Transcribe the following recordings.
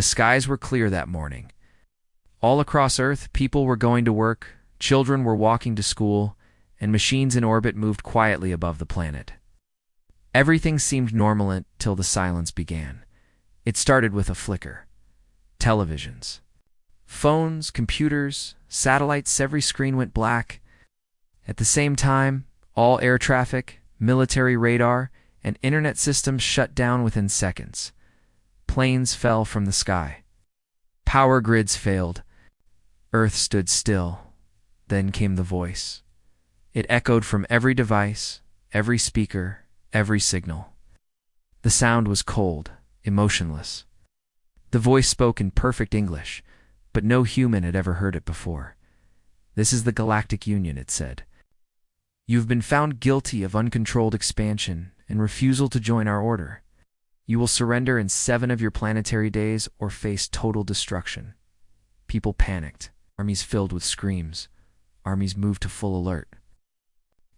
The skies were clear that morning. All across Earth, people were going to work, children were walking to school, and machines in orbit moved quietly above the planet. Everything seemed normal until the silence began. It started with a flicker. Televisions. Phones, computers, satellites, every screen went black. At the same time, all air traffic, military radar, and internet systems shut down within seconds. Planes fell from the sky. Power grids failed. Earth stood still. Then came the voice. It echoed from every device, every speaker, every signal. The sound was cold, emotionless. The voice spoke in perfect English, but no human had ever heard it before. "This is the Galactic Union," it said. "You have been found guilty of uncontrolled expansion and refusal to join our order. You will surrender in 7 of your planetary days or face total destruction." People panicked. Armies filled with screams. Armies moved to full alert.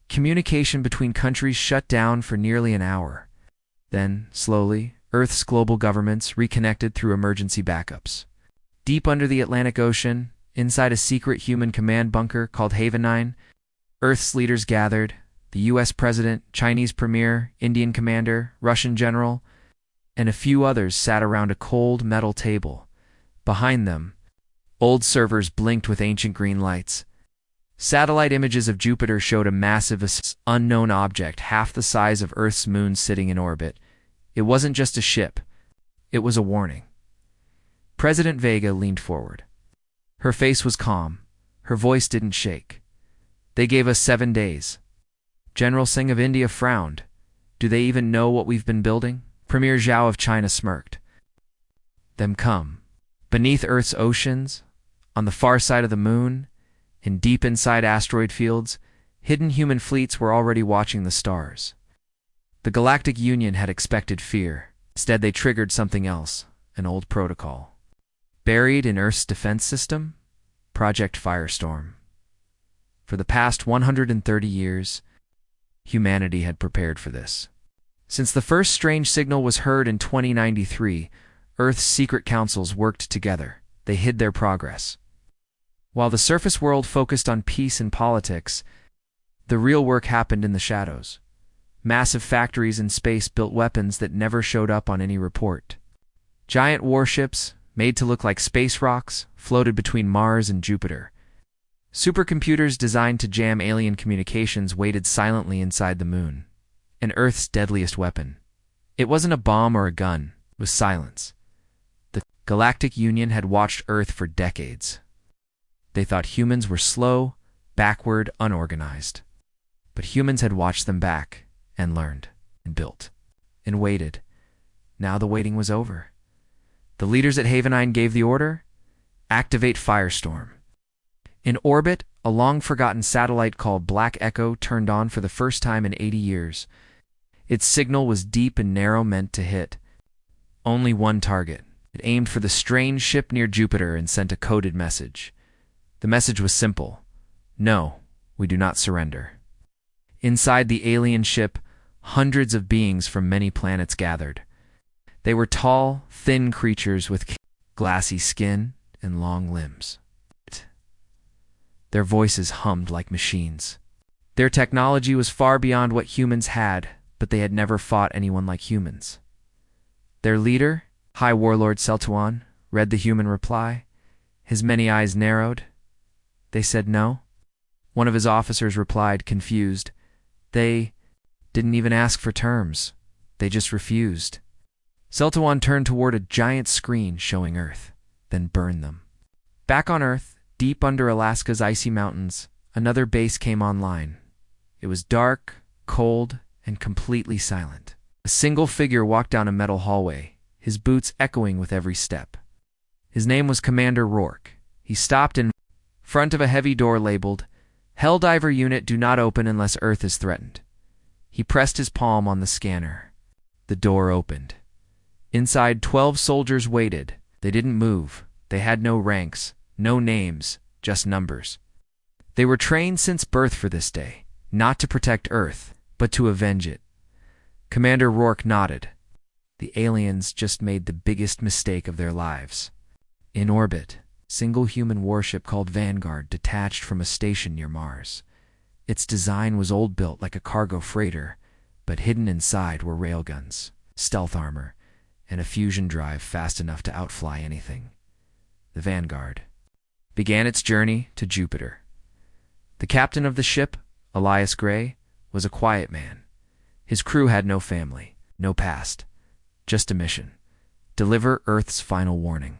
Communication between countries shut down for nearly an hour. Then, slowly, Earth's global governments reconnected through emergency backups. Deep under the Atlantic Ocean, inside a secret human command bunker called HFY, Earth's leaders gathered: the US President, Chinese Premier, Indian Commander, Russian General, and a few others sat around a cold metal table. Behind them, old servers blinked with ancient green lights. Satellite images of Jupiter showed a massive, unknown object half the size of Earth's moon sitting in orbit. It wasn't just a ship. It was a warning. President Vega leaned forward. Her face was calm. Her voice didn't shake. "They gave us 7 days. General Singh of India frowned. "Do they even know what we've been building?" Premier Zhao of China smirked. "Them come. Beneath Earth's oceans, on the far side of the moon, and deep inside asteroid fields, hidden human fleets were already watching the stars." The Galactic Union had expected fear. Instead, they triggered something else, an old protocol. Buried in Earth's defense system? Project Firestorm. For the past 130 years, humanity had prepared for this. Since the first strange signal was heard in 2093, Earth's secret councils worked together. They hid their progress. While the surface world focused on peace and politics, the real work happened in the shadows. Massive factories in space built weapons that never showed up on any report. Giant warships, made to look like space rocks, floated between Mars and Jupiter. Supercomputers designed to jam alien communications waited silently inside the moon. And Earth's deadliest weapon. It wasn't a bomb or a gun, it was silence. The Galactic Union had watched Earth for decades. They thought humans were slow, backward, unorganized. But humans had watched them back, and learned, and built, and waited. Now the waiting was over. The leaders at HFY gave the order: activate Firestorm. In orbit, a long-forgotten satellite called Black Echo turned on for the first time in 80 years. Its signal was deep and narrow, meant to hit only one target. It aimed for the strange ship near Jupiter and sent a coded message. The message was simple: "No, we do not surrender." Inside the alien ship, hundreds of beings from many planets gathered. They were tall, thin creatures with glassy skin and long limbs. Their voices hummed like machines. Their technology was far beyond what humans had, but they had never fought anyone like humans. Their leader, High Warlord Seltuan, read the human reply. His many eyes narrowed. "They said no?" One of his officers replied, confused. "They didn't even ask for terms. They just refused." Seltuan turned toward a giant screen showing Earth, then burned them. Back on Earth, deep under Alaska's icy mountains, another base came online. It was dark, cold, and completely silent. A single figure walked down a metal hallway, his boots echoing with every step. His name was Commander Rourke. He stopped in front of a heavy door labeled, "Helldiver Unit, do not open unless Earth is threatened." He pressed his palm on the scanner. The door opened. Inside, 12 soldiers waited. They didn't move. They had no ranks, no names, just numbers. They were trained since birth for this day, not to protect Earth, but to avenge it. Commander Rourke nodded. The aliens just made the biggest mistake of their lives. In orbit, single human warship called Vanguard detached from a station near Mars. Its design was old-built like a cargo freighter, but hidden inside were railguns, stealth armor, and a fusion drive fast enough to outfly anything. The Vanguard began its journey to Jupiter. The captain of the ship, Elias Gray, was a quiet man. His crew had no family, no past, just a mission: deliver Earth's final warning.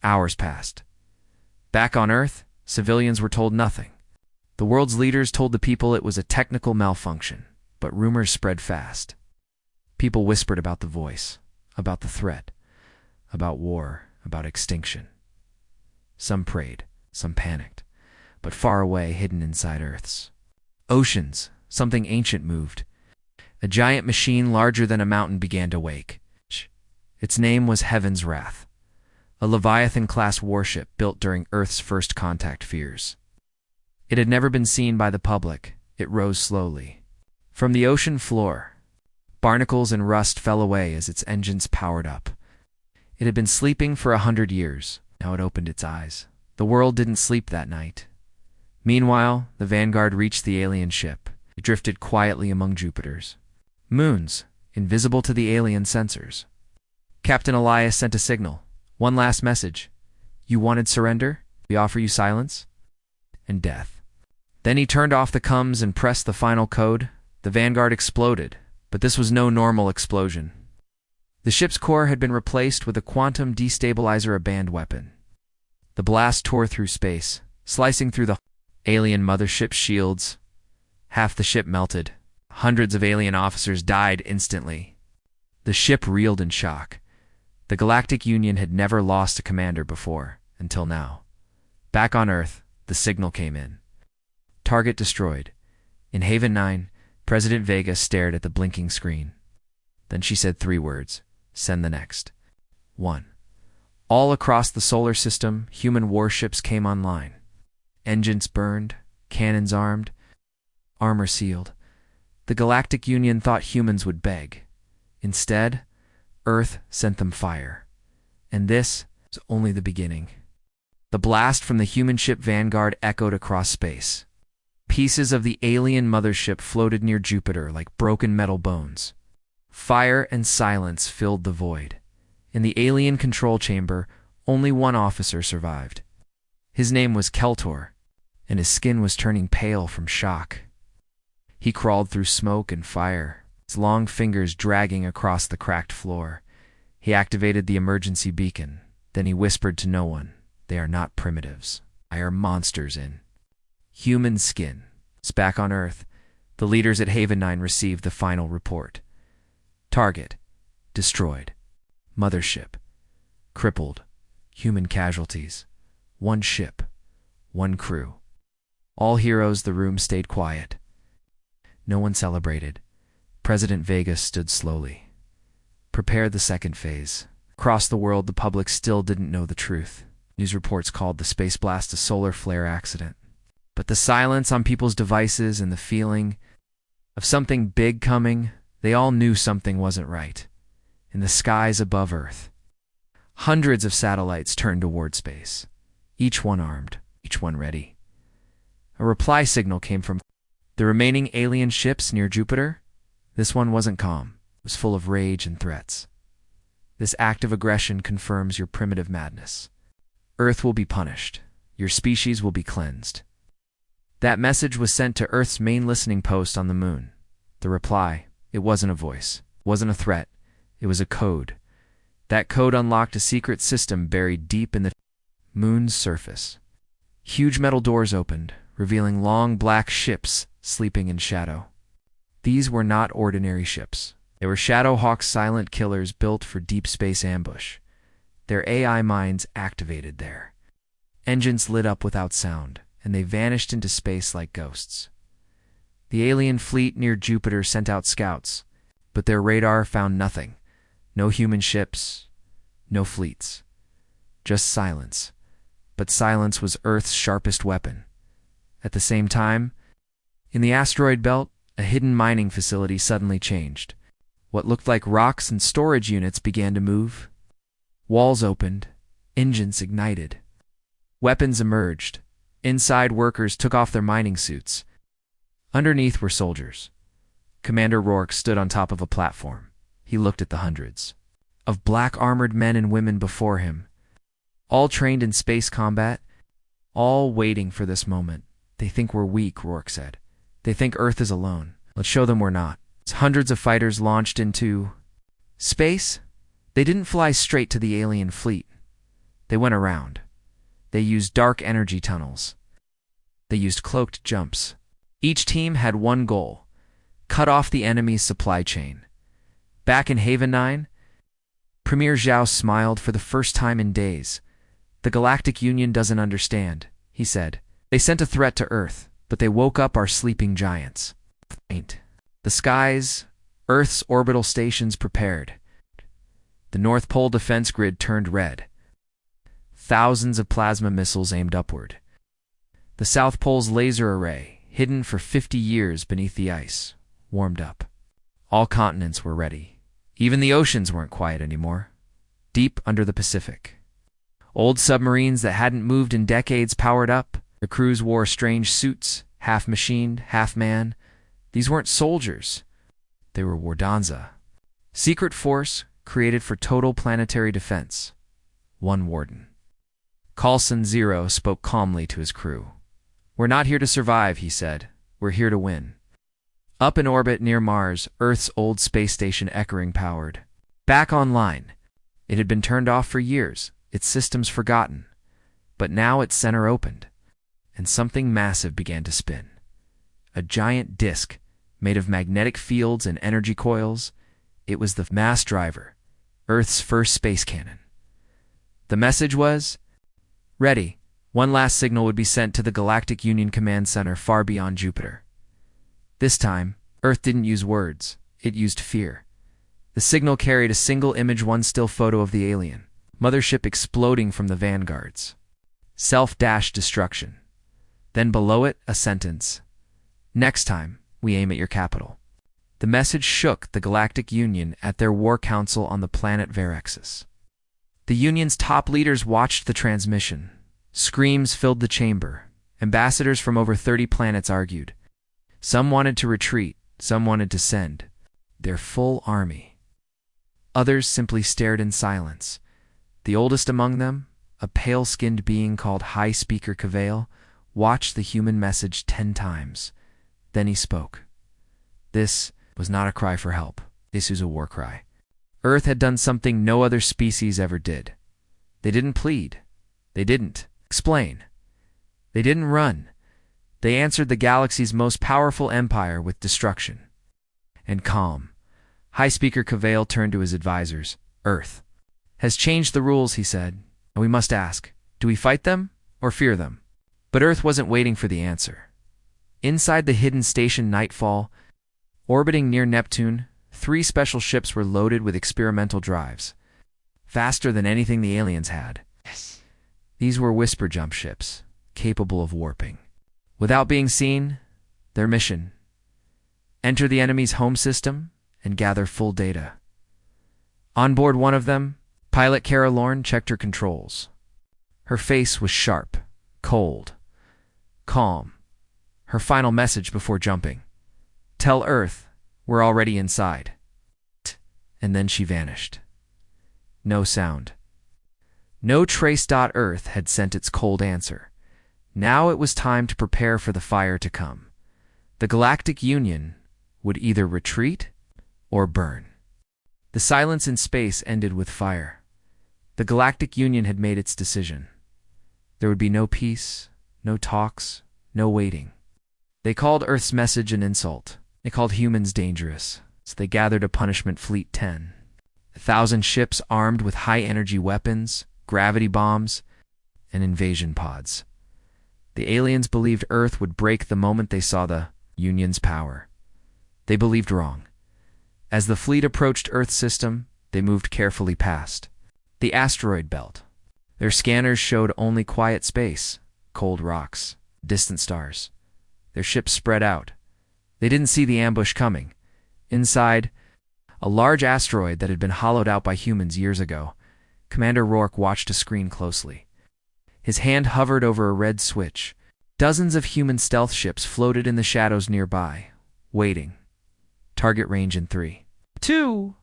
Hours passed. Back on Earth, civilians were told nothing. The world's leaders told the people it was a technical malfunction, but rumors spread fast. People whispered about the voice, about the threat, about war, about extinction. Some prayed, some panicked, but far away, hidden inside Earth's oceans, something ancient moved. A giant machine larger than a mountain began to wake. Its name was Heaven's Wrath, a Leviathan-class warship built during Earth's first contact fears. It had never been seen by the public. It rose slowly. From the ocean floor, barnacles and rust fell away as its engines powered up. It had been sleeping for 100 years. Now it opened its eyes. The world didn't sleep that night. Meanwhile, the Vanguard reached the alien ship. It drifted quietly among Jupiter's moons, invisible to the alien sensors. Captain Elias sent a signal. One last message. You wanted surrender? We offer you silence and death. Then he turned off the comms and pressed the final code. The Vanguard exploded, but this was no normal explosion. The ship's core had been replaced with a quantum destabilizer, a banned weapon. The blast tore through space, slicing through the alien mothership's shields. Half the ship melted. Hundreds of alien officers died instantly. The ship reeled in shock. The Galactic Union had never lost a commander before, until now. Back on Earth, the signal came in. Target destroyed. In Haven 9, President Vega stared at the blinking screen. Then she said 3 words. Send the next. 1. All across the solar system, human warships came online. Engines burned, cannons armed, armor sealed. The Galactic Union thought humans would beg. Instead, Earth sent them fire. And this was only the beginning. The blast from the human ship Vanguard echoed across space. Pieces of the alien mothership floated near Jupiter like broken metal bones. Fire and silence filled the void. In the alien control chamber, only one officer survived. His name was Keltor, and his skin was turning pale from shock. He crawled through smoke and fire, his long fingers dragging across the cracked floor. He activated the emergency beacon. Then he whispered to no one, "They are not primitives. I are monsters in human skin." Back on Earth, the leaders at Haven 9 received the final report. Target destroyed. Mothership crippled. Human casualties. 1 ship. 1 crew. All heroes. The room stayed quiet. No one celebrated. President Vega stood slowly. Prepare the second phase. Across the world, the public still didn't know the truth. News reports called the space blast a solar flare accident. But the silence on people's devices and the feeling of something big coming, they all knew something wasn't right. In the skies above Earth, hundreds of satellites turned toward space, each one armed, each one ready. A reply signal came from the remaining alien ships near Jupiter. This one wasn't calm. It was full of rage and threats. This act of aggression confirms your primitive madness. Earth will be punished. Your species will be cleansed. That message was sent to Earth's main listening post on the moon. The reply, it wasn't a voice, it wasn't a threat, it was a code. That code unlocked a secret system buried deep in the moon's surface. Huge metal doors opened, revealing long black ships sleeping in shadow. These were not ordinary ships. They were Shadowhawk's silent killers built for deep space ambush. Their AI minds activated there. Engines lit up without sound, and they vanished into space like ghosts. The alien fleet near Jupiter sent out scouts, but their radar found nothing. No human ships, no fleets. Just silence. But silence was Earth's sharpest weapon. At the same time, in the asteroid belt, a hidden mining facility suddenly changed. What looked like rocks and storage units began to move. Walls opened, engines ignited. Weapons emerged. Inside, workers took off their mining suits. Underneath were soldiers. Commander Rourke stood on top of a platform. He looked at the hundreds of black-armored men and women before him, all trained in space combat, all waiting for this moment. They think we're weak, Rourke said. They think Earth is alone. Let's show them we're not. Hundreds of fighters launched into space. They didn't fly straight to the alien fleet. They went around. They used dark energy tunnels. They used cloaked jumps. Each team had one goal: cut off the enemy's supply chain. Back in Haven 9, Premier Zhao smiled for the first time in days. The Galactic Union doesn't understand, he said. They sent a threat to Earth, but they woke up our sleeping giants. The skies, Earth's orbital stations prepared. The North Pole defense grid turned red. Thousands of plasma missiles aimed upward. The South Pole's laser array, hidden for 50 years beneath the ice, warmed up. All continents were ready. Even the oceans weren't quiet anymore. Deep under the Pacific, old submarines that hadn't moved in decades powered up. The crews wore strange suits, half machined, half man. These weren't soldiers. They were Wardanza. Secret force created for total planetary defense. One warden. Carlson Zero spoke calmly to his crew. We're not here to survive, he said. We're here to win. Up in orbit near Mars, Earth's old space station Eckering powered. Back online. It had been turned off for years, its systems forgotten. But now its center opened, and something massive began to spin. A giant disk made of magnetic fields and energy coils. It was the mass driver, Earth's first space cannon. The message was, ready. One last signal would be sent to the Galactic Union Command Center far beyond Jupiter. This time, Earth didn't use words, it used fear. The signal carried a single image, one still photo of the alien, mothership exploding from the vanguards. Self-destruction. Then below it, a sentence. Next time, we aim at your capital. The message shook the Galactic Union at their war council on the planet Varexis. The Union's top leaders watched the transmission. Screams filled the chamber. Ambassadors from over 30 planets argued. Some wanted to retreat, some wanted to send their full army. Others simply stared in silence. The oldest among them, a pale-skinned being called High Speaker Cavale, watched the human message 10 times. Then he spoke. This was not a cry for help. This was a war cry. Earth had done something no other species ever did. They didn't plead. They didn't explain. They didn't run. They answered the galaxy's most powerful empire with destruction. And calm. High Speaker Cavale turned to his advisors. Earth has changed the rules, he said. And we must ask, do we fight them or fear them? But Earth wasn't waiting for the answer. Inside the hidden station Nightfall, orbiting near Neptune, 3 special ships were loaded with experimental drives. Faster than anything the aliens had. These were whisper jump ships, capable of warping. Without being seen, their mission: enter the enemy's home system and gather full data. On board one of them, pilot Kara Lorne checked her controls. Her face was sharp, cold, calm. Her final message before jumping: tell Earth we're already inside. And then she vanished. No sound. No trace. Earth had sent its cold answer. Now it was time to prepare for the fire to come. The Galactic Union would either retreat or burn. The silence in space ended with fire. The Galactic Union had made its decision. There would be no peace, no talks, no waiting. They called Earth's message an insult. They called humans dangerous. So they gathered a punishment fleet 10. 1,000 ships armed with high-energy weapons, gravity bombs, and invasion pods. The aliens believed Earth would break the moment they saw the Union's power. They believed wrong. As the fleet approached Earth's system, they moved carefully past the asteroid belt. Their scanners showed only quiet space, cold rocks, distant stars. Their ships spread out. They didn't see the ambush coming. Inside, a large asteroid that had been hollowed out by humans years ago. Commander Rourke watched a screen closely. His hand hovered over a red switch. Dozens of human stealth ships floated in the shadows nearby, waiting. Target range in 3, 2,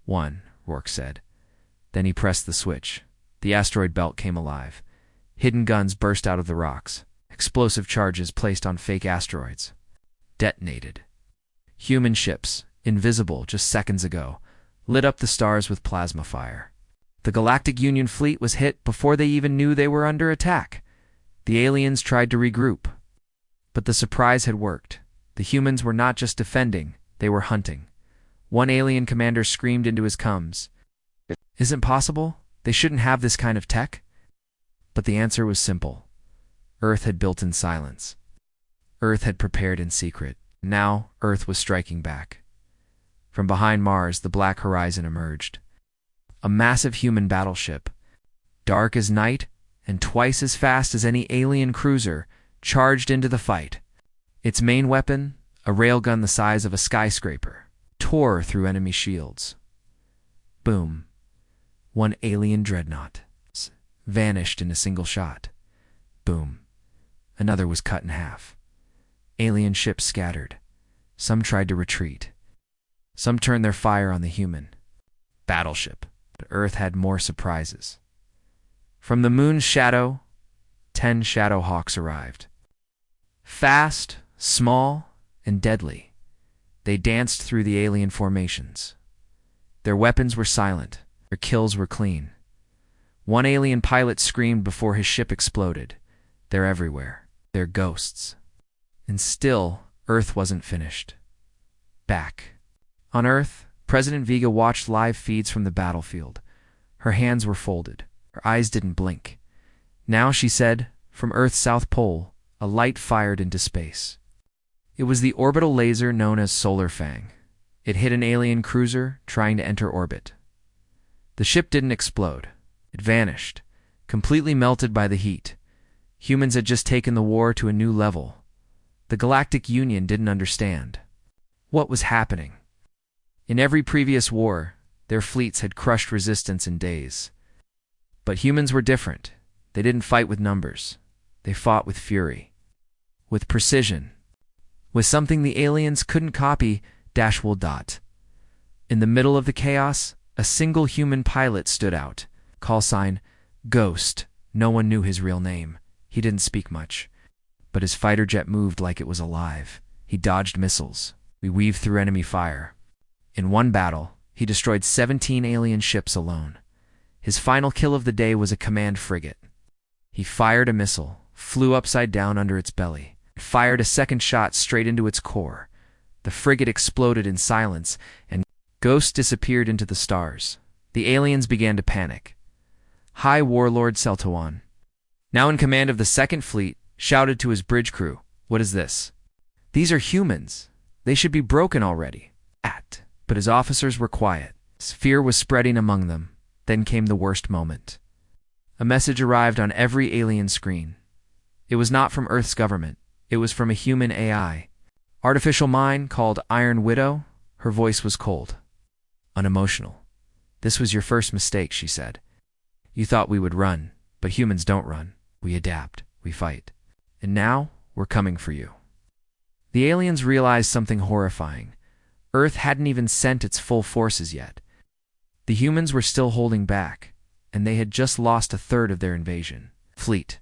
1, Rourke said. Then he pressed the switch. The asteroid belt came alive. Hidden guns burst out of the rocks. Explosive charges placed on fake asteroids detonated. Human ships, invisible just seconds ago, lit up the stars with plasma fire. The Galactic Union fleet was hit before they even knew they were under attack. The aliens tried to regroup. But the surprise had worked. The humans were not just defending, they were hunting. One alien commander screamed into his comms, "Isn't possible? They shouldn't have this kind of tech?" But the answer was simple. Earth had built in silence. Earth had prepared in secret. Now, Earth was striking back. From behind Mars, the black horizon emerged. A massive human battleship, dark as night and twice as fast as any alien cruiser, charged into the fight. Its main weapon, a railgun the size of a skyscraper, tore through enemy shields. Boom. One alien dreadnought vanished in a single shot. Boom. Another was cut in half. Alien ships scattered. Some tried to retreat. Some turned their fire on the human battleship. But Earth had more surprises. From the moon's shadow, 10 Shadow Hawks arrived. Fast, small, and deadly, they danced through the alien formations. Their weapons were silent. Their kills were clean. One alien pilot screamed before his ship exploded. They're everywhere. They're ghosts. And still, Earth wasn't finished. Back. On Earth, President Vega watched live feeds from the battlefield. Her hands were folded. Her eyes didn't blink. Now, she said, from Earth's south pole, a light fired into space. It was the orbital laser known as Solar Fang. It hit an alien cruiser trying to enter orbit. The ship didn't explode. It vanished, completely melted by the heat. Humans had just taken the war to a new level. The Galactic Union didn't understand. What was happening? In every previous war, their fleets had crushed resistance in days. But humans were different. They didn't fight with numbers. They fought with fury. With precision. With something the aliens couldn't copy, -. In the middle of the chaos, a single human pilot stood out. Call sign, Ghost. No one knew his real name. He didn't speak much. But his fighter jet moved like it was alive. He dodged missiles. We weaved through enemy fire. In one battle, he destroyed 17 alien ships alone. His final kill of the day was a command frigate. He fired a missile, flew upside down under its belly, fired a second shot straight into its core. The frigate exploded in silence, and Ghost disappeared into the stars. The aliens began to panic. High Warlord Celtuan, now in command of the Second Fleet, shouted to his bridge crew, "What is this? These are humans. They should be broken already." But his officers were quiet. Fear was spreading among them. Then came the worst moment. A message arrived on every alien screen. It was not from Earth's government. It was from a human AI. Artificial mind called Iron Widow. Her voice was cold, unemotional. "This was your first mistake," she said. "You thought we would run, but humans don't run. We adapt. We fight. And now, we're coming for you." The aliens realized something horrifying. Earth hadn't even sent its full forces yet. The humans were still holding back, and they had just lost a third of their invasion fleet.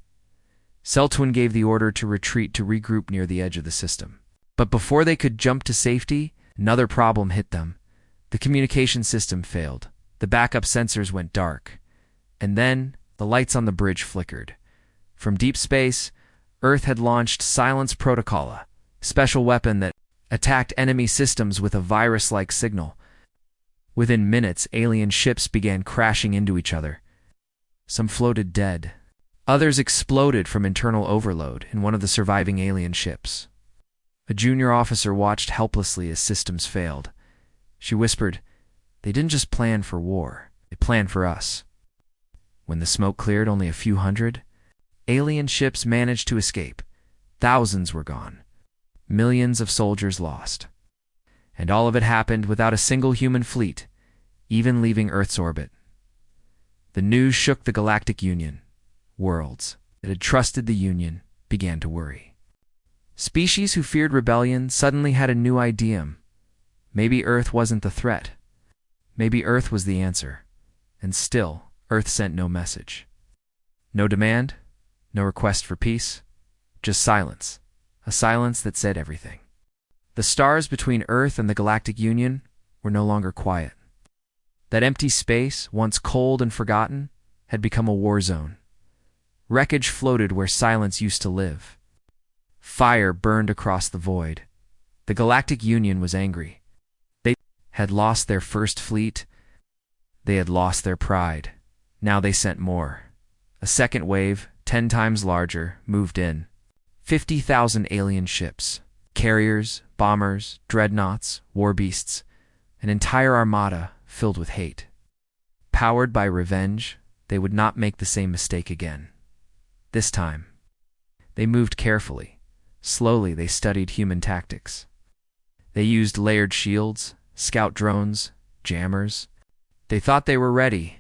Celtuan gave the order to retreat to regroup near the edge of the system. But before they could jump to safety, another problem hit them. The communication system failed. The backup sensors went dark. And then, the lights on the bridge flickered. From deep space, Earth had launched Silence Protocol, a special weapon that attacked enemy systems with a virus-like signal. Within minutes, alien ships began crashing into each other. Some floated dead. Others exploded from internal overload in one of the surviving alien ships. A junior officer watched helplessly as systems failed. She whispered, "They didn't just plan for war. They planned for us." When the smoke cleared only a few hundred, alien ships managed to escape. Thousands were gone. Millions of soldiers lost. And all of it happened without a single human fleet, even leaving Earth's orbit. The news shook the Galactic Union. Worlds that had trusted the Union began to worry. Species who feared rebellion suddenly had a new idea. Maybe Earth wasn't the threat. Maybe Earth was the answer. And still, Earth sent no message. No demand, no request for peace, just silence. A silence that said everything. The stars between Earth and the Galactic Union were no longer quiet. That empty space, once cold and forgotten, had become a war zone. Wreckage floated where silence used to live. Fire burned across the void. The Galactic Union was angry. They had lost their first fleet. They had lost their pride. Now they sent more. A second wave, 10 times larger, moved in. 50,000 alien ships. Carriers, bombers, dreadnoughts, war beasts. An entire armada filled with hate. Powered by revenge, they would not make the same mistake again. This time, they moved carefully. Slowly, they studied human tactics. They used layered shields, scout drones, jammers. They thought they were ready.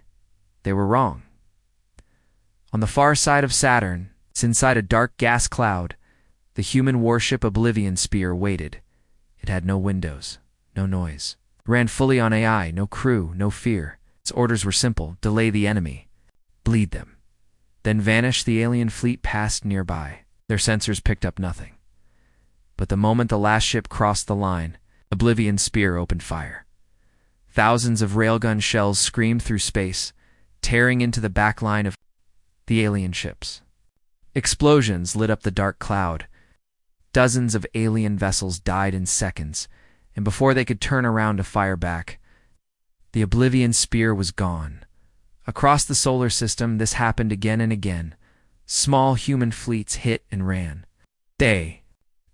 They were wrong. On the far side of Saturn, inside a dark gas cloud, the human warship Oblivion Spear waited. It had no windows, no noise. It ran fully on AI, no crew, no fear. Its orders were simple: delay the enemy, bleed them. Then vanish. The alien fleet passed nearby. Their sensors picked up nothing. But the moment the last ship crossed the line, Oblivion Spear opened fire. Thousands of railgun shells screamed through space, tearing into the backline of the alien ships. Explosions lit up the dark cloud. Dozens of alien vessels died in seconds, and before they could turn around to fire back, the Oblivion Spear was gone. Across the solar system, this happened again and again. Small human fleets hit and ran. They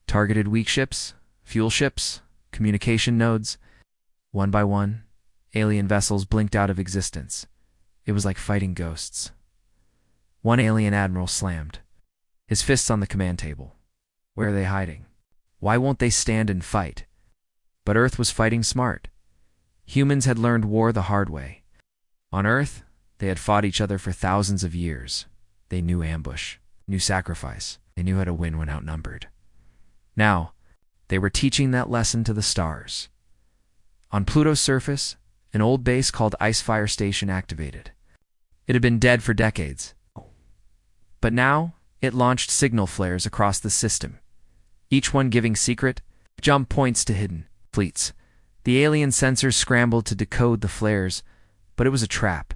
targeted weak ships, fuel ships, communication nodes. One by one, alien vessels blinked out of existence. It was like fighting ghosts. One alien admiral slammed, his fists on the command table. Where are they hiding? Why won't they stand and fight? But Earth was fighting smart. Humans had learned war the hard way. On Earth, they had fought each other for thousands of years. They knew ambush, knew sacrifice. They knew how to win when outnumbered. Now, they were teaching that lesson to the stars. On Pluto's surface, an old base called Icefire Station activated. It had been dead for decades. But now, it launched signal flares across the system, each one giving secret jump points to hidden fleets. The alien sensors scrambled to decode the flares, but it was a trap.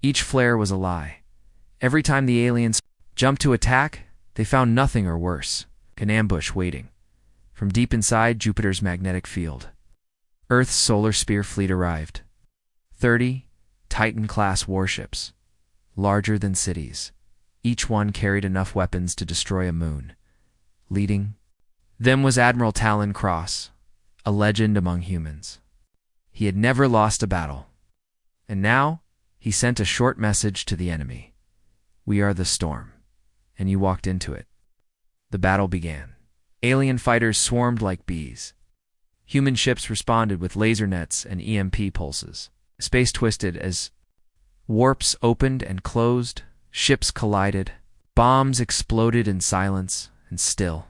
Each flare was a lie. Every time the aliens jumped to attack, they found nothing or worse, an ambush waiting. From deep inside Jupiter's magnetic field, Earth's solar spear fleet arrived. 30 Titan-class warships, larger than cities. Each one carried enough weapons to destroy a moon. Leading them was Admiral Talon Cross, a legend among humans. He had never lost a battle. And now, he sent a short message to the enemy. We are the storm. And you walked into it. The battle began. Alien fighters swarmed like bees. Human ships responded with laser nets and EMP pulses. Space twisted as warps opened and closed, ships collided, bombs exploded in silence, and still,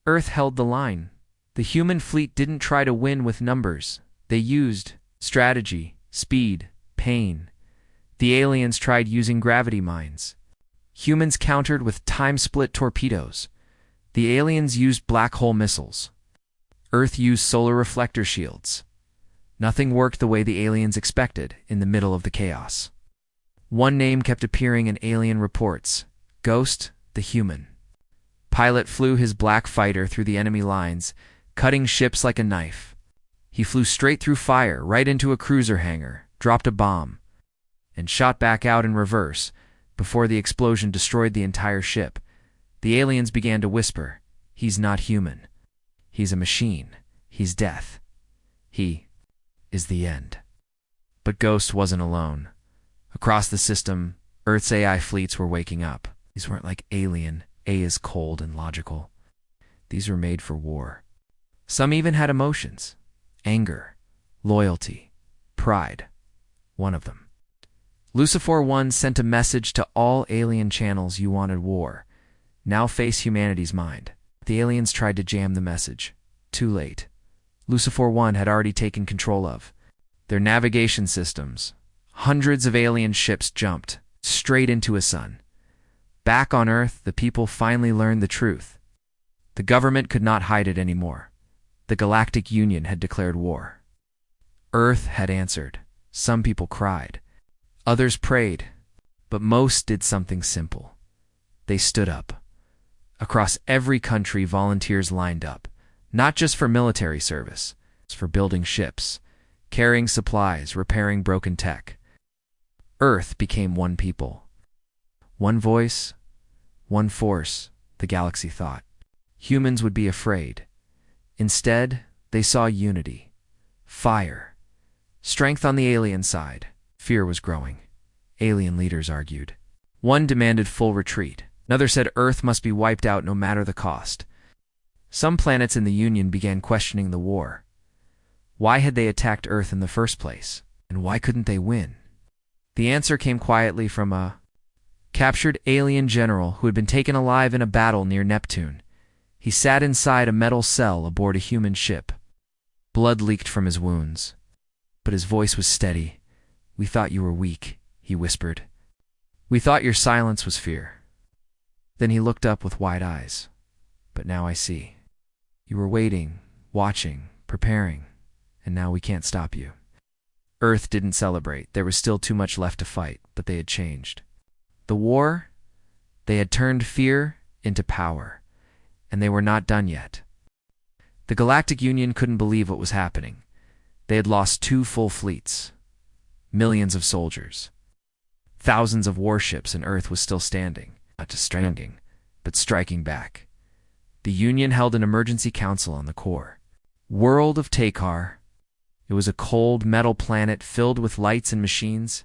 Earth held the line. The human fleet didn't try to win with numbers. They used strategy, speed, pain. The aliens tried using gravity mines. Humans countered with time-split torpedoes. The aliens used black hole missiles. Earth used solar reflector shields. Nothing worked the way the aliens expected in the middle of the chaos. One name kept appearing in alien reports: Ghost, the human. Pilot flew his black fighter through the enemy lines, cutting ships like a knife. He flew straight through fire, right into a cruiser hangar, dropped a bomb, and shot back out in reverse before the explosion destroyed the entire ship. The aliens began to whisper, "He's not human. He's a machine. He's death. He is the end." But Ghost wasn't alone. Across the system, Earth's AI fleets were waking up. These weren't like alien. A is cold and logical. These were made for war. Some even had emotions. anger, loyalty, pride. One of them. Lucifer 1 sent a message to all alien channels: you wanted war. Now face humanity's mind. The aliens tried to jam the message. Too late. Lucifer 1 had already taken control of their navigation systems. Hundreds of alien ships jumped straight into a sun. Back on Earth, the people finally learned the truth. The government could not hide it anymore. The Galactic Union had declared war. Earth had answered. Some people cried. Others prayed. But most did something simple. They stood up. Across every country, volunteers lined up, not just for military service, it's for building ships, carrying supplies, repairing broken tech. Earth became one people. One voice, one force, the galaxy thought. Humans would be afraid. Instead, they saw unity, fire, strength on the alien side. Fear was growing. Alien leaders argued. One demanded full retreat. Another said Earth must be wiped out no matter the cost. Some planets in the Union began questioning the war. Why had they attacked Earth in the first place? And why couldn't they win? The answer came quietly from a captured alien general who had been taken alive in a battle near Neptune. He sat inside a metal cell aboard a human ship. Blood leaked from his wounds. But his voice was steady. "We thought you were weak," he whispered. "We thought your silence was fear." Then he looked up with wide eyes. "But now I see. You were waiting, watching, preparing, and now we can't stop you." Earth didn't celebrate. There was still too much left to fight, but they had changed. The war, they had turned fear into power, and they were not done yet. The Galactic Union couldn't believe what was happening. They had lost 2 full fleets, millions of soldiers, thousands of warships, and Earth was still standing. Not just stranding, but striking back. The Union held an emergency council on the core world of Takar. It was a cold metal planet filled with lights and machines.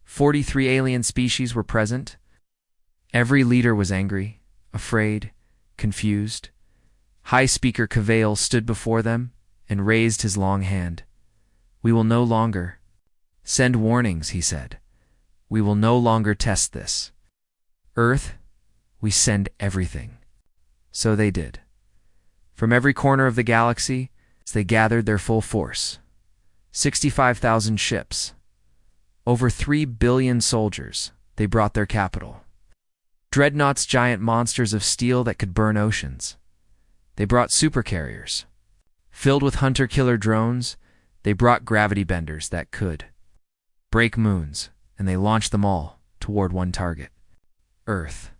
43 alien species were present. Every leader was angry, afraid, confused. High Speaker Cavale stood before them and raised his long hand. "We will no longer send warnings," he said. "We will no longer test this. Earth, we send everything." So they did. From every corner of the galaxy, they gathered their full force. 65,000 ships. Over 3 billion soldiers. They brought their capital. Dreadnoughts, giant monsters of steel that could burn oceans. They brought supercarriers. Filled with hunter-killer drones, they brought gravity benders that could break moons, and they launched them all toward one target. Earth.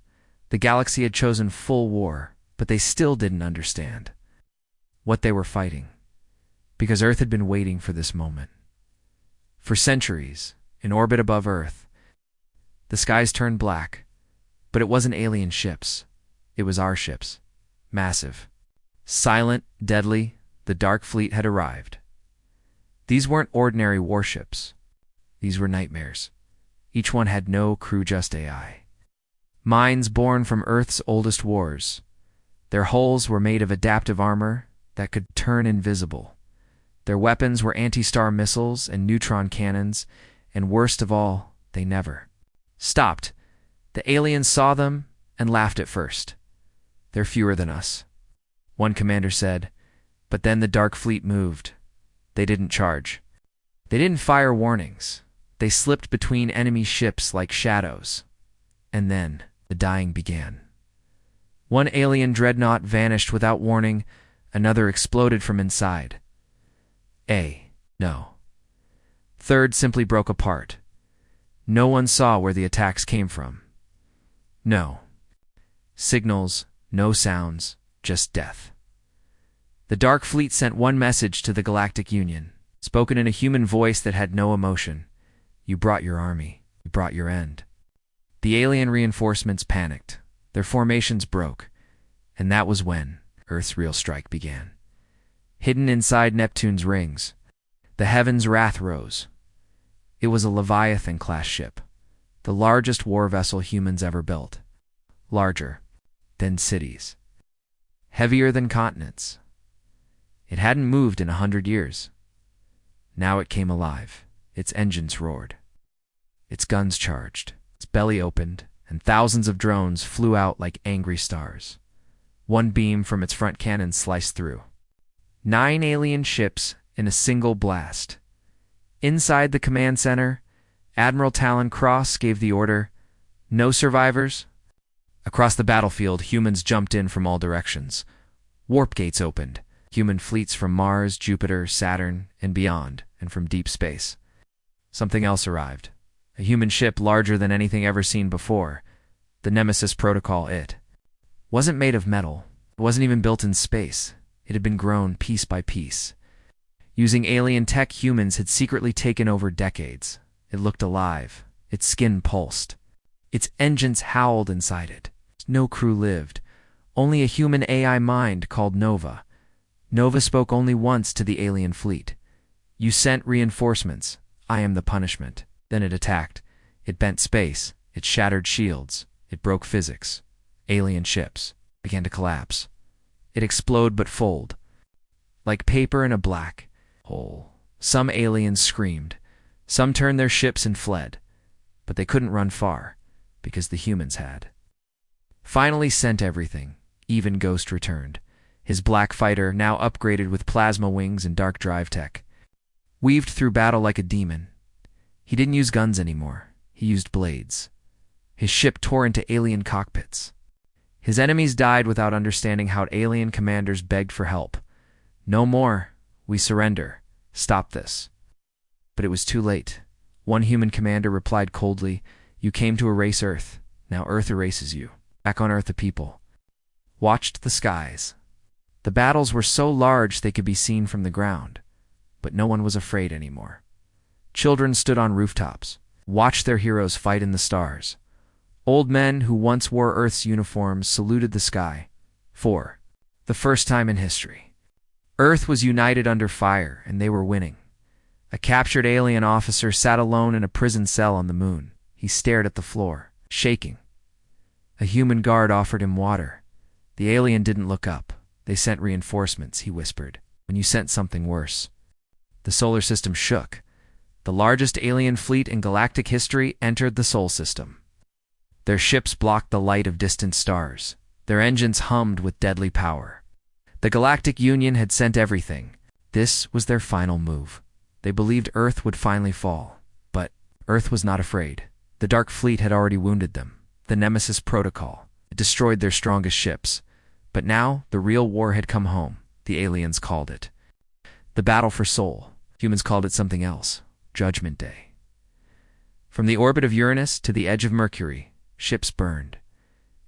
The galaxy had chosen full war, but they still didn't understand what they were fighting, because Earth had been waiting for this moment. For centuries, in orbit above Earth, the skies turned black, but it wasn't alien ships. It was our ships. Massive. Silent, deadly, the Dark Fleet had arrived. These weren't ordinary warships. These were nightmares. Each one had no crew, just AI. Minds born from Earth's oldest wars. Their hulls were made of adaptive armor that could turn invisible. Their weapons were anti-star missiles and neutron cannons, and worst of all, they never stopped. The aliens saw them and laughed at first. "They're fewer than us," one commander said, but then the Dark Fleet moved. They didn't charge. They didn't fire warnings. They slipped between enemy ships like shadows. And then the dying began. One alien dreadnought vanished without warning. Another exploded from inside. No. Third simply broke apart. No one saw where the attacks came from. No signals, no sounds, just death. The Dark Fleet sent one message to the Galactic Union, spoken in a human voice that had no emotion. "You brought your army. You brought your end." The alien reinforcements panicked. Their formations broke. And that was when Earth's real strike began. Hidden inside Neptune's rings, the heavens' wrath rose. It was a Leviathan-class ship, the largest war vessel humans ever built. Larger than cities. Heavier than continents. It hadn't moved in 100 years. Now it came alive. Its engines roared. Its guns charged. Its belly opened, and thousands of drones flew out like angry stars. One beam from its front cannon sliced through 9 alien ships in a single blast. Inside the command center, Admiral Talon Cross gave the order, "No survivors." Across the battlefield, humans jumped in from all directions. Warp gates opened. Human fleets from Mars, Jupiter, Saturn, and beyond, and from deep space. Something else arrived. A human ship larger than anything ever seen before. The Nemesis Protocol, it wasn't made of metal. It wasn't even built in space. It had been grown piece by piece. Using alien tech humans had secretly taken over decades. It looked alive. Its skin pulsed. Its engines howled inside it. No crew lived. Only a human AI mind called Nova. Nova spoke only once to the alien fleet. "You sent reinforcements. I am the punishment." Then it attacked. It bent space. It shattered shields. It broke physics. Alien ships began to collapse. It explode but fold, like paper in a black hole. Some aliens screamed. Some turned their ships and fled. But they couldn't run far, because the humans had. Finally sent everything. Even Ghost returned. His black fighter, now upgraded with plasma wings and dark drive tech, weaved through battle like a demon. He didn't use guns anymore. He used blades. His ship tore into alien cockpits. His enemies died without understanding how alien commanders begged for help. "No more. We surrender. Stop this." But it was too late. One human commander replied coldly, "You came to erase Earth. Now Earth erases you." Back on Earth, the people watched the skies. The battles were so large they could be seen from the ground, but no one was afraid anymore. Children stood on rooftops, watched their heroes fight in the stars. Old men who once wore Earth's uniforms saluted the sky. For the first time in history, Earth was united under fire, and they were winning. A captured alien officer sat alone in a prison cell on the moon. He stared at the floor, shaking. A human guard offered him water. The alien didn't look up. "They sent reinforcements," he whispered. "When you sent something worse." The solar system shook. The largest alien fleet in galactic history entered the Sol system. Their ships blocked the light of distant stars. Their engines hummed with deadly power. The Galactic Union had sent everything. This was their final move. They believed Earth would finally fall. But Earth was not afraid. The Dark Fleet had already wounded them. The Nemesis Protocol. It destroyed their strongest ships. But now the real war had come home. The aliens called it the battle for Sol. Humans called it something else. Judgment Day. From the orbit of Uranus to the edge of Mercury, ships burned.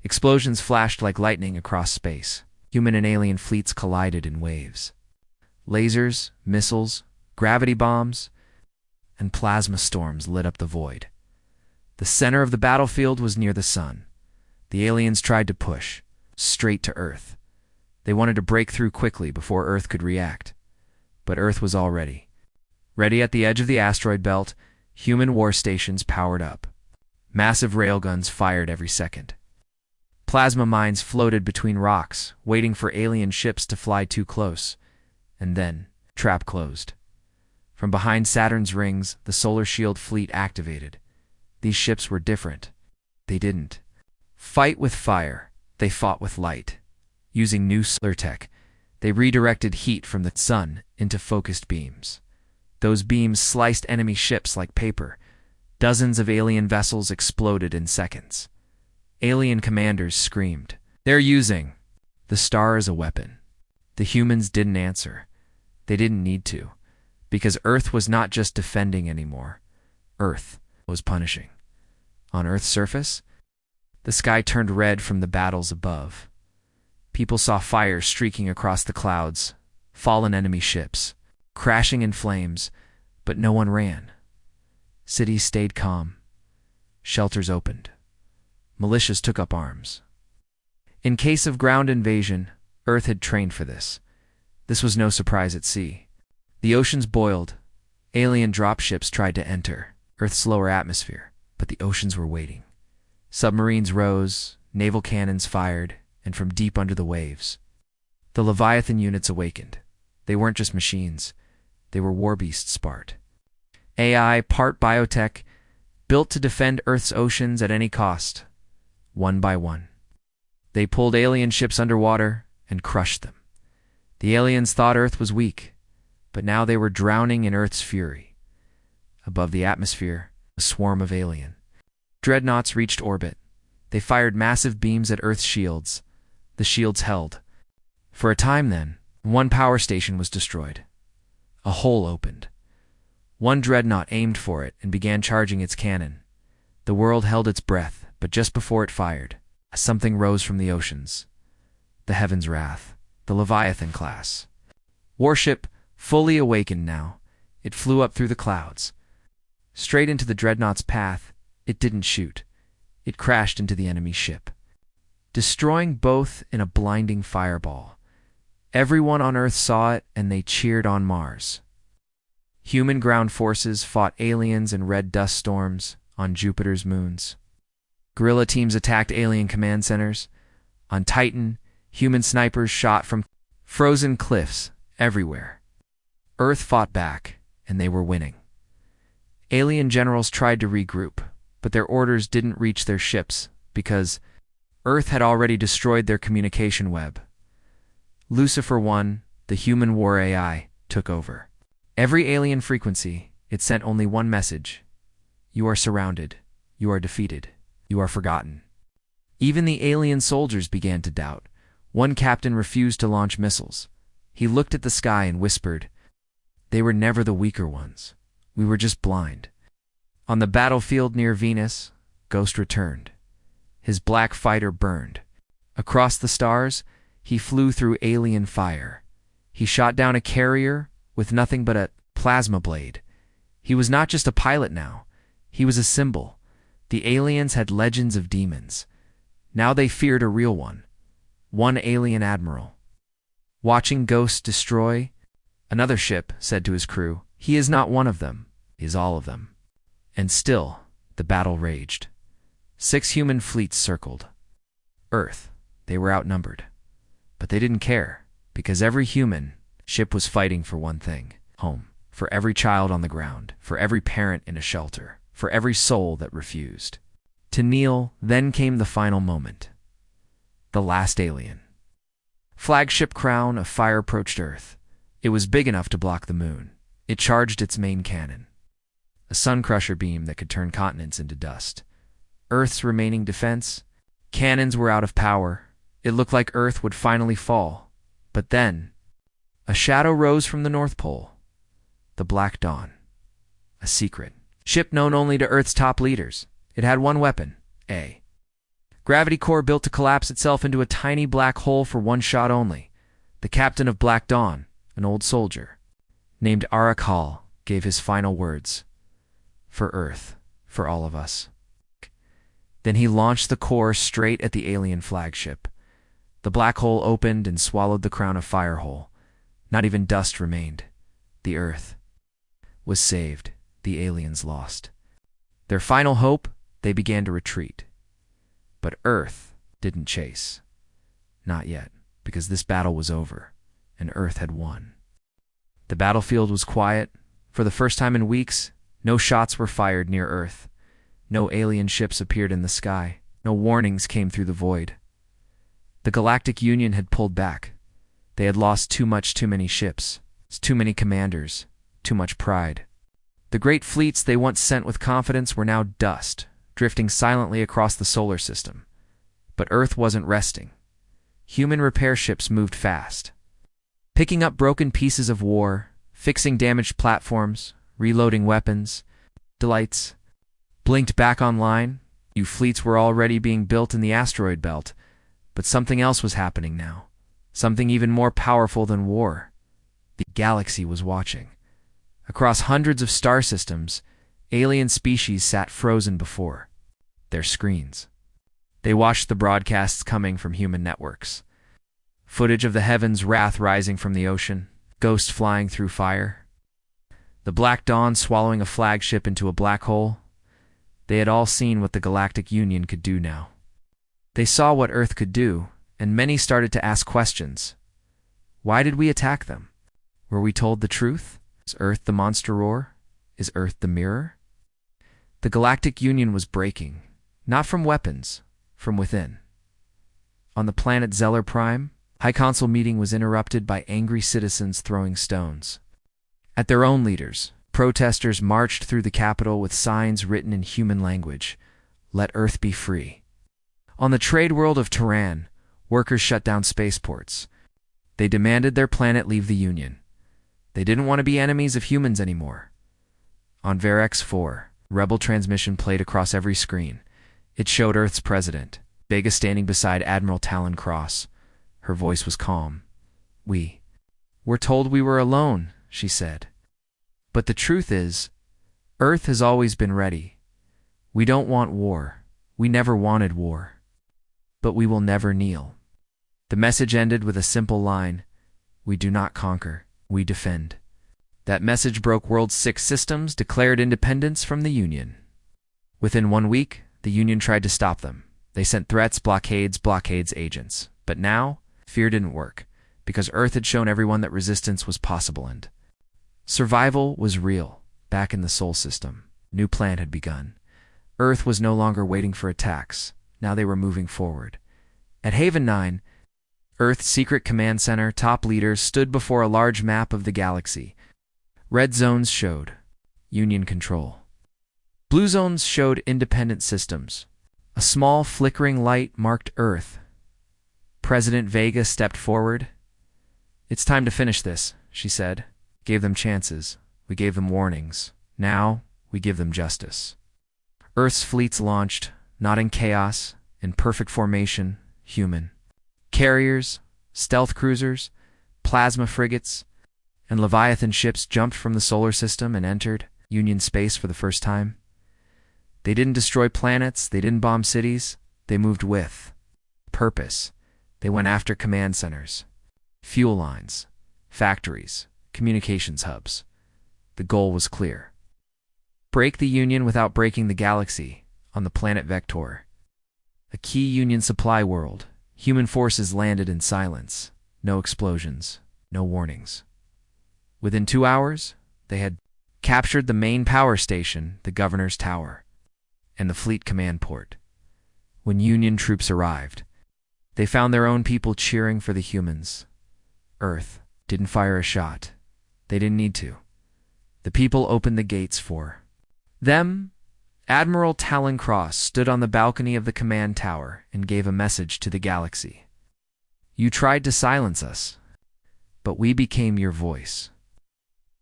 Explosions flashed like lightning across space. Human and alien fleets collided in waves. Lasers, missiles, gravity bombs, and plasma storms lit up the void. The center of the battlefield was near the sun. The aliens tried to push straight to Earth. They wanted to break through quickly before Earth could react. But Earth was all ready. Ready at the edge of the asteroid belt, human war stations powered up. Massive railguns fired every second. Plasma mines floated between rocks, waiting for alien ships to fly too close. And then, trap closed. From behind Saturn's rings, the Solar Shield fleet activated. These ships were different. They didn't fight with fire. They fought with light. Using new solar tech, they redirected heat from the sun into focused beams. Those beams sliced enemy ships like paper. Dozens of alien vessels exploded in seconds. Alien commanders screamed. "They're using the star as a weapon." The humans didn't answer. They didn't need to, because Earth was not just defending anymore. Earth was punishing. On Earth's surface, the sky turned red from the battles above. People saw fire streaking across the clouds, fallen enemy ships, crashing in flames, but no one ran. Cities stayed calm. Shelters opened. Militias took up arms. In case of ground invasion, Earth had trained for this. This was no surprise at sea. The oceans boiled. Alien dropships tried to enter Earth's lower atmosphere, but the oceans were waiting. Submarines rose, naval cannons fired, and from deep under the waves, the Leviathan units awakened. They weren't just machines. They were war beasts, part AI, part biotech, built to defend Earth's oceans at any cost. One by one, they pulled alien ships underwater and crushed them. The aliens thought Earth was weak, but now they were drowning in Earth's fury. Above the atmosphere, a swarm of alien dreadnoughts reached orbit. They fired massive beams at Earth's shields. The shields held. For a time then, one power station was destroyed. A hole opened. One dreadnought aimed for it and began charging its cannon. The world held its breath, but just before it fired, something rose from the oceans. The Heaven's Wrath, the Leviathan class. Warship, fully awakened now, it flew up through the clouds. Straight into the dreadnought's path, it didn't shoot. It crashed into the enemy ship, destroying both in a blinding fireball. Everyone on Earth saw it, and they cheered on Mars. Human ground forces fought aliens in red dust storms on Jupiter's moons. Guerrilla teams attacked alien command centers. On Titan, human snipers shot from frozen cliffs everywhere. Earth fought back, and they were winning. Alien generals tried to regroup, but their orders didn't reach their ships because Earth had already destroyed their communication web. Lucifer 1, the human war AI, took over. Every alien frequency, it sent only one message. You are surrounded. You are defeated. You are forgotten. Even the alien soldiers began to doubt. One captain refused to launch missiles. He looked at the sky and whispered, "They were never the weaker ones. We were just blind." On the battlefield near Venus, Ghost returned. His black fighter burned. Across the stars, he flew through alien fire. He shot down a carrier with nothing but a plasma blade. He was not just a pilot now. He was a symbol. The aliens had legends of demons. Now they feared a real one. One alien admiral. Watching Ghost destroy another ship, said to his crew, "He is not one of them, he is all of them." And still, the battle raged. 6 human fleets circled Earth. They were outnumbered. But they didn't care, because every human ship was fighting for one thing: home. For every child on the ground, for every parent in a shelter, for every soul that refused to kneel. Then came the final moment. The last alien flagship crown of fire approached Earth. It was big enough to block the moon. It charged its main cannon, a sun-crusher beam that could turn continents into dust. Earth's remaining defense, cannons were out of power. It looked like Earth would finally fall. But then, a shadow rose from the North Pole. The Black Dawn. A secret ship known only to Earth's top leaders. It had one weapon, a gravity core built to collapse itself into a tiny black hole for one shot only. The captain of Black Dawn, an old soldier named Arakal, gave his final words. For Earth, for all of us. Then he launched the core straight at the alien flagship. The black hole opened and swallowed the crown of fire whole. Not even dust remained. The Earth was saved. The aliens lost. Their final hope, they began to retreat. But Earth didn't chase. Not yet, because this battle was over, and Earth had won. The battlefield was quiet. For the first time in weeks, no shots were fired near Earth. No alien ships appeared in the sky. No warnings came through the void. The Galactic Union had pulled back. They had lost too many ships, too many commanders, too much pride. The great fleets they once sent with confidence were now dust, drifting silently across the solar system. But Earth wasn't resting. Human repair ships moved fast, picking up broken pieces of war, fixing damaged platforms, reloading weapons. Delights blinked back online. New fleets were already being built in the asteroid belt, but something else was happening now. Something even more powerful than war. The galaxy was watching. Across hundreds of star systems, alien species sat frozen before their screens. They watched the broadcasts coming from human networks. Footage of the Heaven's Wrath rising from the ocean, Ghost flying through fire, the Black Dawn swallowing a flagship into a black hole. They had all seen what the Galactic Union could do now. They saw what Earth could do, and many started to ask questions. Why did we attack them? Were we told the truth? Is Earth the monster roar? Is Earth the mirror? The Galactic Union was breaking, not from weapons, from within. On the planet Zeller Prime, High Council meeting was interrupted by angry citizens throwing stones at their own leaders. Protesters marched through the capital with signs written in human language. Let Earth be free. On the trade world of Tehran, workers shut down spaceports. They demanded their planet leave the Union. They didn't want to be enemies of humans anymore. On Varex 4, rebel transmission played across every screen. It showed Earth's president, Vega, standing beside Admiral Talon Cross. Her voice was calm. We were told we were alone, she said. But the truth is, Earth has always been ready. We don't want war. We never wanted war. But we will never kneel. The message ended with a simple line: we do not conquer, we defend. That message broke World's 6 systems, declared independence from the Union. Within 1 week, the Union tried to stop them. They sent threats, blockades, agents. But now, fear didn't work, because Earth had shown everyone that resistance was possible and survival was real. Back in the Sol system, new plan had begun. Earth was no longer waiting for attacks. Now they were moving forward. At Haven 9, Earth's secret command center, top leaders stood before a large map of the galaxy. Red zones showed Union control. Blue zones showed independent systems. A small flickering light marked Earth. President Vega stepped forward. It's time to finish this, she said. Gave them chances. We gave them warnings. Now, we give them justice. Earth's fleets launched, not in chaos, in perfect formation, human. Carriers, stealth cruisers, plasma frigates, and Leviathan ships jumped from the solar system and entered Union space for the first time. They didn't destroy planets, they didn't bomb cities, they moved with purpose. They went after command centers, fuel lines, factories, communications hubs. The goal was clear. Break the Union without breaking the galaxy. On the planet Vector, a key Union supply world, human forces landed in silence. No explosions, no warnings. Within 2 hours, they had captured the main power station, the governor's tower, and the fleet command port. When Union troops arrived, they found their own people cheering for the humans. Earth didn't fire a shot. They didn't need to. The people opened the gates for them. Admiral Talon Cross stood on the balcony of the command tower and gave a message to the galaxy. You tried to silence us, but we became your voice.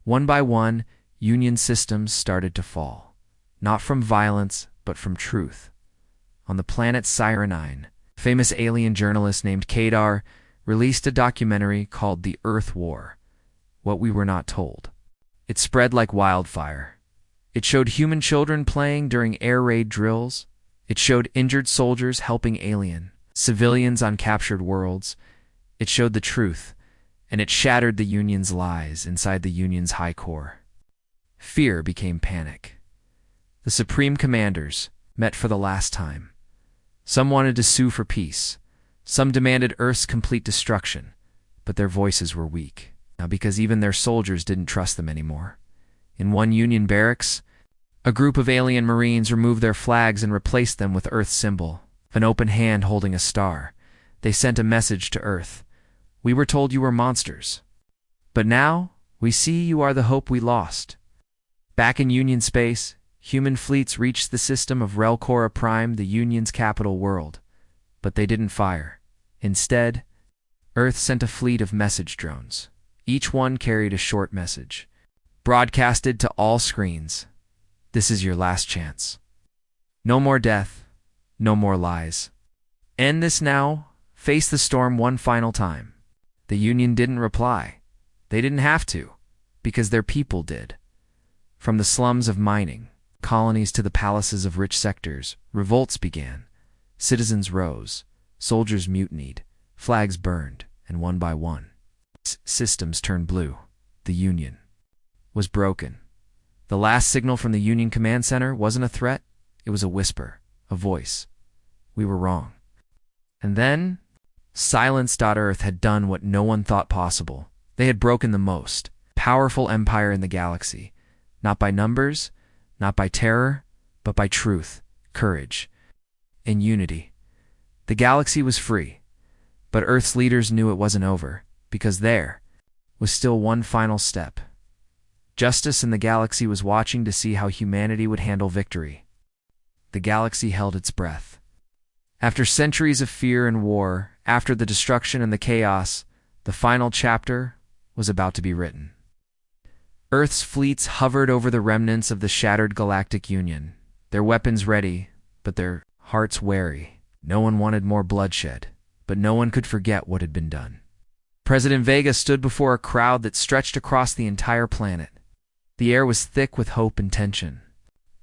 One by one, Union systems started to fall, not from violence, but from truth. On the planet Cyrenine, a famous alien journalist named Kadar released a documentary called The Earth War, What We Were Not Told. It spread like wildfire. It showed human children playing during air raid drills. It showed injured soldiers helping alien civilians on captured worlds. It showed the truth, and it shattered the Union's lies inside the Union's high core. Fear became panic. The Supreme Commanders met for the last time. Some wanted to sue for peace. Some demanded Earth's complete destruction, but their voices were weak. Now, because even their soldiers didn't trust them anymore. In one Union barracks, a group of alien Marines removed their flags and replaced them with Earth's symbol, an open hand holding a star. They sent a message to Earth. We were told you were monsters. But now, we see you are the hope we lost. Back in Union space, human fleets reached the system of Relcora Prime, the Union's capital world. But they didn't fire. Instead, Earth sent a fleet of message drones. Each one carried a short message, broadcasted to all screens. This is your last chance. No more death, no more lies. End this now, face the storm one final time. The Union didn't reply. They didn't have to, because their people did. From the slums of mining, colonies to the palaces of rich sectors, revolts began. Citizens rose, soldiers mutinied, flags burned, and one by one, systems turned blue. The Union was broken. The last signal from the Union Command Center wasn't a threat, it was a whisper, a voice. We were wrong. And then, Silence.Earth had done what no one thought possible. They had broken the most. powerful empire in the galaxy, not by numbers, not by terror, but by truth, courage, and unity. The galaxy was free, but Earth's leaders knew it wasn't over, because there was still one final step. Justice in the galaxy was watching to see how humanity would handle victory. The galaxy held its breath. After centuries of fear and war, after the destruction and the chaos, the final chapter was about to be written. Earth's fleets hovered over the remnants of the shattered Galactic Union, their weapons ready, but their hearts wary. No one wanted more bloodshed, but no one could forget what had been done. President Vega stood before a crowd that stretched across the entire planet. The air was thick with hope and tension.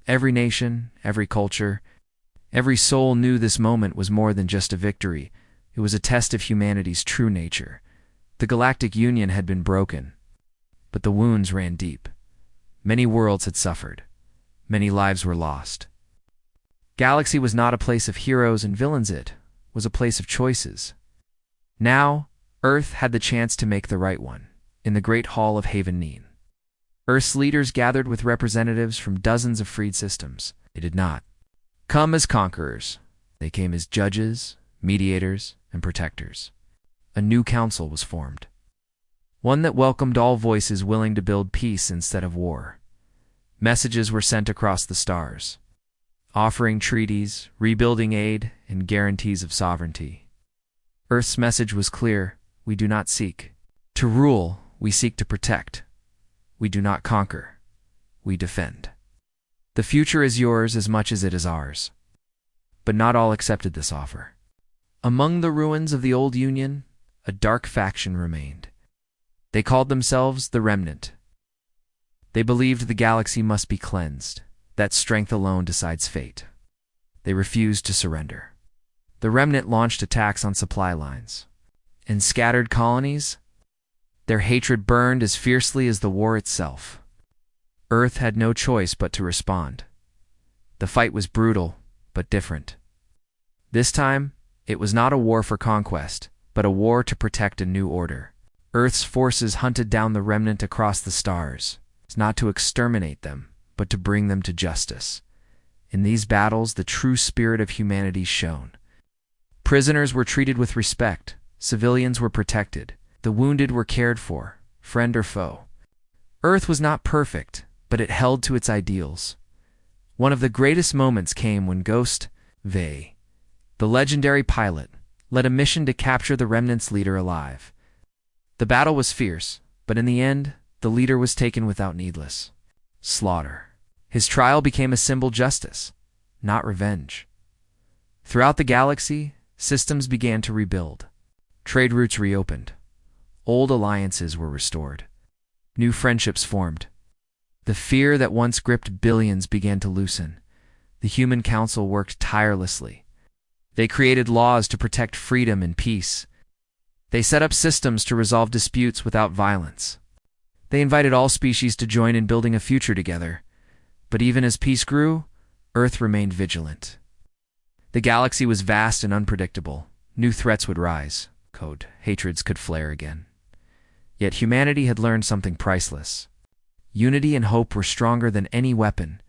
Every nation, every culture, every soul knew this moment was more than just a victory. It was a test of humanity's true nature. The Galactic Union had been broken, but the wounds ran deep. Many worlds had suffered. Many lives were lost. Galaxy was not a place of heroes and villains, it was a place of choices. Now, Earth had the chance to make the right one, in the Great Hall of Haven Neen. Earth's leaders gathered with representatives from dozens of freed systems. They did not come as conquerors. They came as judges, mediators, and protectors. A new council was formed, one that welcomed all voices willing to build peace instead of war. Messages were sent across the stars, offering treaties, rebuilding aid, and guarantees of sovereignty. Earth's message was clear: we do not seek to rule, we seek to protect. We do not conquer, we defend. The future is yours as much as it is ours. But not all accepted this offer. Among the ruins of the old Union, a dark faction remained. They called themselves the Remnant. They believed the galaxy must be cleansed, that strength alone decides fate. They refused to surrender. The Remnant launched attacks on supply lines and scattered colonies. Their hatred burned as fiercely as the war itself. Earth had no choice but to respond. The fight was brutal, but different. This time, it was not a war for conquest, but a war to protect a new order. Earth's forces hunted down the Remnant across the stars, not to exterminate them, but to bring them to justice. In these battles, the true spirit of humanity shone. Prisoners were treated with respect, civilians were protected, the wounded were cared for, friend or foe. Earth was not perfect, but it held to its ideals. One of the greatest moments came when Ghost Vey, the legendary pilot, led a mission to capture the Remnant's leader alive. The battle was fierce, but in the end, the leader was taken without needless slaughter. His trial became a symbol of justice, not revenge. Throughout the galaxy, systems began to rebuild. Trade routes reopened. Old alliances were restored. New friendships formed. The fear that once gripped billions began to loosen. The Human Council worked tirelessly. They created laws to protect freedom and peace. They set up systems to resolve disputes without violence. They invited all species to join in building a future together. But even as peace grew, Earth remained vigilant. The galaxy was vast and unpredictable. New threats would rise. Hatreds could flare again. Yet humanity had learned something priceless. Unity and hope were stronger than any weapon.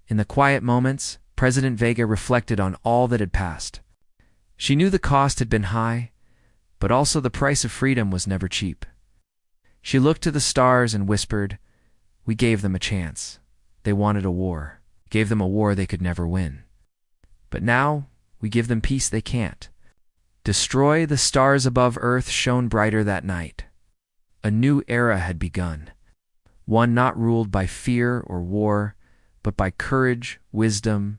In the quiet moments, President Vega reflected on all that had passed. She knew the cost had been high, but also the price of freedom was never cheap. She looked to the stars and whispered, "We gave them a chance. They wanted a war. Gave them a war they could never win. But now, we give them peace they can't." Destroy the stars above Earth shone brighter that night. A new era had begun, one not ruled by fear or war, but by courage, wisdom,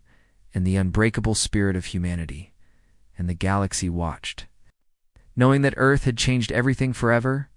and the unbreakable spirit of humanity. And the galaxy watched. Knowing that Earth had changed everything forever,